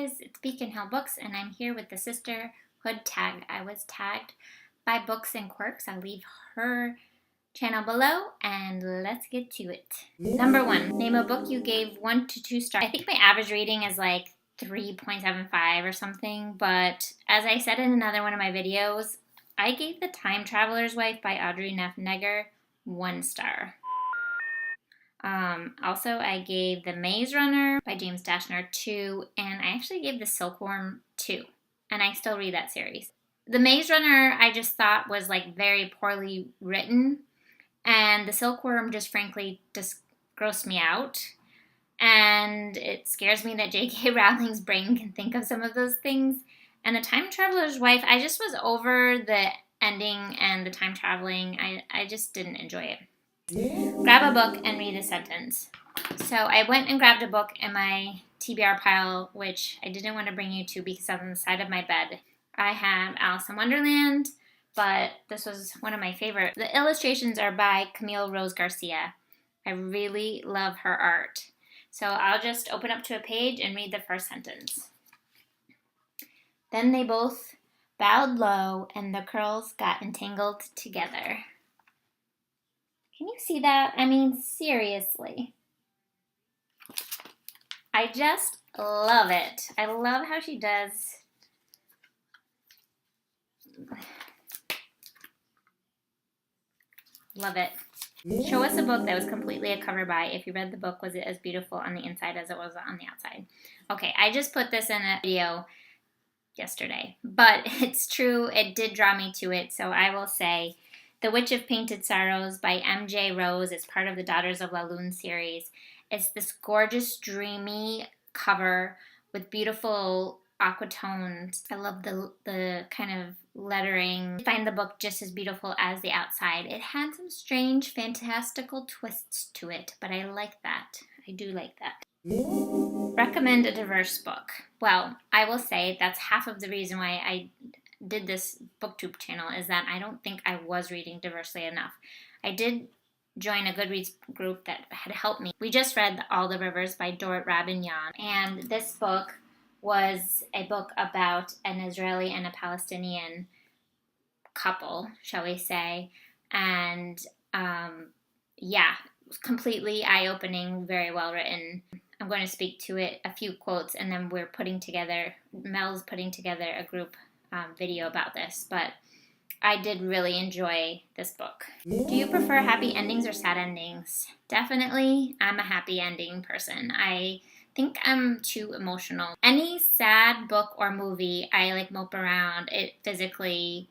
guys, it's Beacon Hill Books, and I'm here with the Sisterhood tag. I was tagged by Books and Quirks. I'll leave her channel below, and let's get to it. Number 1, name a book you gave 1 to 2 stars. I think my average rating is like 3.75 or something, but as I said in another one of my videos, I gave The Time Traveler's Wife by Audrey Niffenegger 1 star. Also, I gave The Maze Runner by James Dashner 2, and I actually gave The Silkworm 2, and I still read that series. The Maze Runner I just thought was like very poorly written, and The Silkworm just frankly just grossed me out, and it scares me that J.K. Rowling's brain can think of some of those things. And The Time Traveler's Wife, I just was over the ending and the time traveling. I just didn't enjoy it. Grab a book and read a sentence. So I went and grabbed a book in my TBR pile, which I didn't want to bring you to because it's on the side of my bed. I have Alice in Wonderland, but this was one of my favorites. The illustrations are by Kimmel Rose Garcia. I really love her art. So I'll just open up to a page and read the first sentence. Then they both bowed low and the curls got entangled together. Can you see that? I mean, seriously. I just love it. I love how she does. Love it. Show us a book that was completely a cover by. If you read the book, was it as beautiful on the inside as it was on the outside? Okay, I just put this in a video yesterday, but it's true. It did draw me to it, so I will say The Witch of Painted Sorrows by M.J. Rose is part of the Daughters of La Lune series. It's this gorgeous, dreamy cover with beautiful aqua tones. I love the kind of lettering. I find the book just as beautiful as the outside. It had some strange, fantastical twists to it, but I like that. I do like that. Recommend a diverse book. Well, I will say that's half of the reason why I did this booktube channel, is that I don't think I was reading diversely enough. I did join a Goodreads group that had helped me. We just read All the Rivers by Dorit Rabinyan, and this book was a book about an Israeli and a Palestinian couple, shall we say, and yeah, completely eye-opening, very well written. I'm going to speak to it, a few quotes, and then Mel's putting together a group video about this, but I did really enjoy this book. Do you prefer happy endings or sad endings? Definitely, I'm a happy ending person. I think I'm too emotional. Any sad book or movie, I like mope around. It physically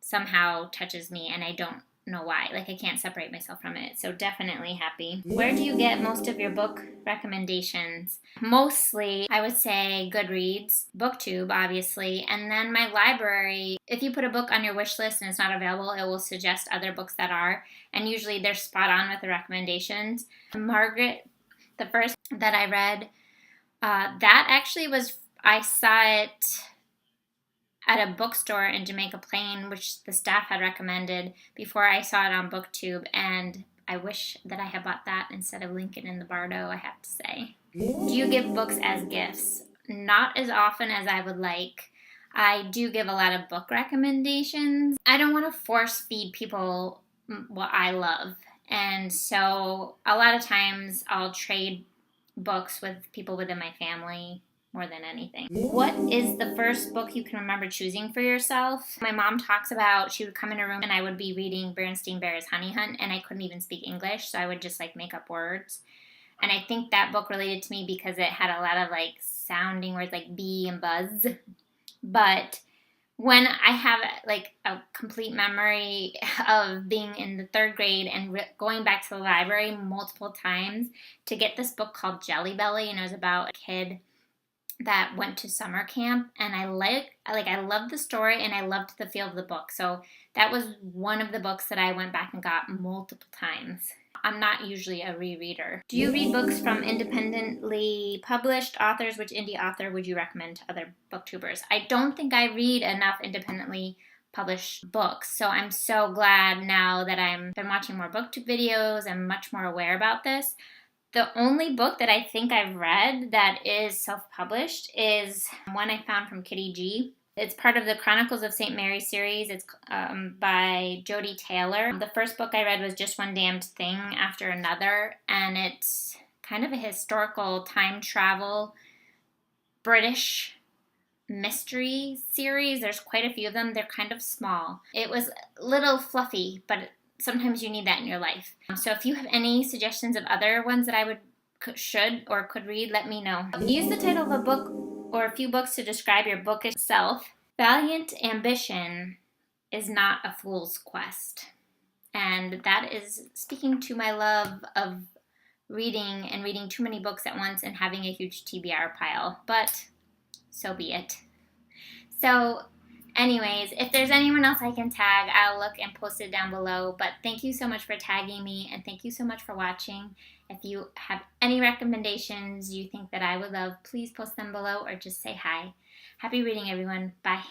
somehow touches me, and I don't know why. Like, I can't separate myself from it. So definitely happy. Where do you get most of your book recommendations? Mostly, I would say Goodreads, BookTube, obviously, and then my library. If you put a book on your wish list and it's not available, it will suggest other books that are, and usually they're spot on with the recommendations. Margaret, the first that I read, that actually was, I saw it at a bookstore in Jamaica Plain, which the staff had recommended before I saw it on BookTube, and I wish that I had bought that instead of Lincoln in the Bardo, I have to say. Do you give books as gifts? Not as often as I would like. I do give a lot of book recommendations. I don't want to force feed people what I love, and so a lot of times I'll trade books with people within my family more than anything. What is the first book you can remember choosing for yourself? My mom talks about, she would come in her room and I would be reading Bernstein Bear's Honey Hunt, and I couldn't even speak English, so I would just like make up words. And I think that book related to me because it had a lot of like sounding words like bee and buzz. But when I have like a complete memory of being in the 3rd grade and going back to the library multiple times to get this book called Jelly Belly, and it was about a kid that went to summer camp, and I loved the story and I loved the feel of the book. So that was one of the books that I went back and got multiple times. I'm not usually a rereader. Do you read books from independently published authors? Which indie author would you recommend to other booktubers? I don't think I read enough independently published books, so I'm so glad now that I've been watching more booktube videos and much more aware about this. The only book that I think I've read that is self-published is one I found from Kitty G. It's part of the Chronicles of St. Mary series. It's by Jodi Taylor. The first book I read was Just One Damned Thing After Another, and it's kind of a historical time travel British mystery series. There's quite a few of them. They're kind of small. It was a little fluffy, but sometimes you need that in your life. So if you have any suggestions of other ones that I could read, let me know. Use the title of a book or a few books to describe your book itself. Valiant ambition is not a fool's quest. And that is speaking to my love of reading and reading too many books at once and having a huge TBR pile. But so be it. So anyways, if there's anyone else I can tag, I'll look and post it down below. But thank you so much for tagging me, and thank you so much for watching. If you have any recommendations you think that I would love, please post them below or just say hi. Happy reading, everyone. Bye.